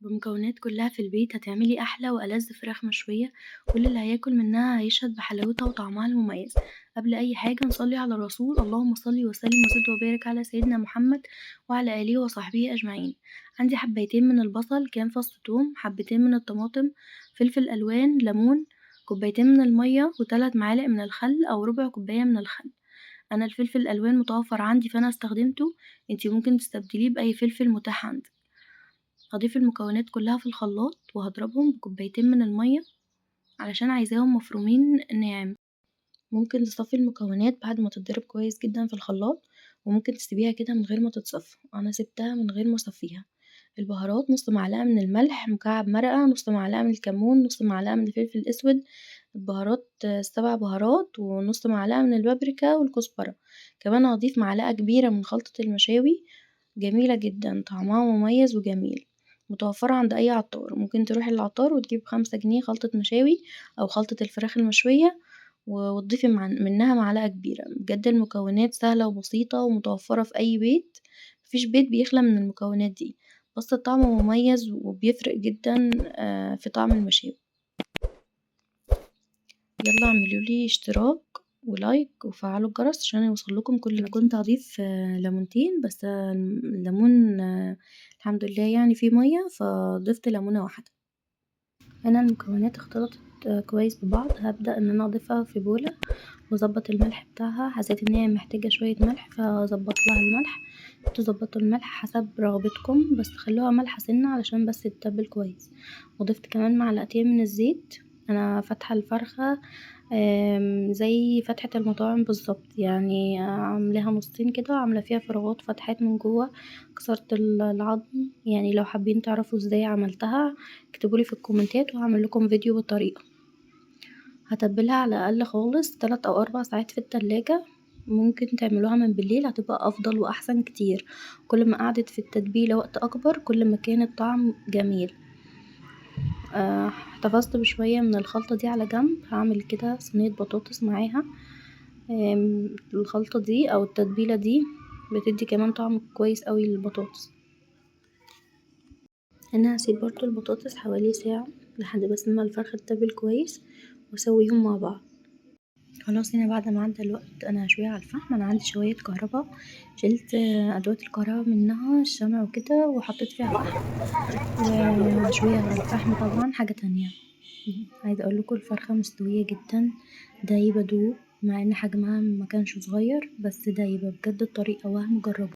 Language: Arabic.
بمكونات كلها في البيت هتعملي أحلى وألذ فراخ مشوية، كل اللي هياكل منها هيشهد بحلاوتها وطعمها المميز. قبل أي حاجة نصلي على الرسول، اللهم صل وسلم وزد وبارك على سيدنا محمد وعلى آله وصحبه أجمعين. عندي حبايتين من البصل، كام فص توم، حبتين من الطماطم، فلفل ألوان، ليمون، كوبايتين من المية، و3 معالق من الخل أو ربع كوباية من الخل. أنا الفلفل الألوان متوفر عندي فأنا استخدمته، انتي ممكن تستبدليه بأي فلفل متاح عندك. هاضيف المكونات كلها في الخلاط وهاضربهم بكوبايتين من المية علشان عايزاهم مفرومين ناعم. ممكن تصفي المكونات بعد ما تتضرب كويس جدا في الخلاط، وممكن تسيبيها كده من غير ما تتصفى. انا سبتها من غير ما اصفيها. البهارات: نص معلقة من الملح، مكعب مرقة، نص معلقة من الكمون، نص معلقة من الفلفل الأسود. البهارات 7 بهارات، ونص معلقة من البابريكا والكزبرة. كمان هضيف معلقة كبيرة من خلطة المشاوي، جميلة جدا، طعمها مميز وجميل، متوفرة عند أي عطار. ممكن تروحي للعطار وتجيب ب5 جنيه خلطة مشاوي أو خلطة الفراخ المشوية، وتضيفي منها معلقة كبيرة. بجد المكونات سهلة وبسيطة ومتوفرة في أي بيت، مفيش بيت بيخلى من المكونات دي، بس الطعم مميز وبيفرق جدا في طعم المشاوي. يلا اعملولي اشتراك ولايك وفعلوا الجرس عشان يوصلكم كل جديد. كنت هضيف ليمونتين، بس الليمون الحمد لله يعني فيه مية، فضفت ليمونة واحدة. هنا المكونات اختلطت كويس ببعض. هبدأ ان انا اضيفها في بولة واظبط الملح بتاعها. حسيت ان هي محتاجة شوية ملح فظبط لها الملح. تظبطوا الملح حسب رغبتكم، بس خلوها مالحة سنة علشان بس تتبل كويس. وضفت كمان معلقتين من الزيت. انا فاتحة الفرخة زي فتحة المطاعم بالظبط، يعني عاملاها نصين كده، وعاملة فيها فراغات فتحات من جوه. كسرت العظم، يعني لو حابين تعرفوا ازاي عملتها اكتبولي في الكومنتات وهعملكم فيديو بالطريقة. هتبلها على الأقل خالص 3 أو 4 ساعات في التلاجة. ممكن تعملوها من بالليل، هتبقى أفضل وأحسن كتير. كل ما قعدت في التتبيلة وقت أكبر كل ما كان الطعم جميل. احتفظت بشوية من الخلطة دي على جنب. هعمل كده صينية بطاطس معاها. الخلطة دي أو التتبيلة دي بتدي كمان طعم كويس اوي للبطاطس. هنا هسيب برضو البطاطس حوالي ساعة لحد بس ما الفرخة تتبل كويس، واسويهم مع بعض. خلاص هنا بعد ما عدى الوقت انا هشويها على الفحم. انا عندي شواية كهربا، شلت ادوات الكهربا منها، الشمع وكده، وحطيت فيها فحم وهشويها على الفحم. طبعا حاجة تانية، عايزة اقولكوا الفرخة مستوية جدا، دايبة دوب، مع ان حجمها مكانش صغير، بس دايبة بجد. الطريقة وهم، جربوا.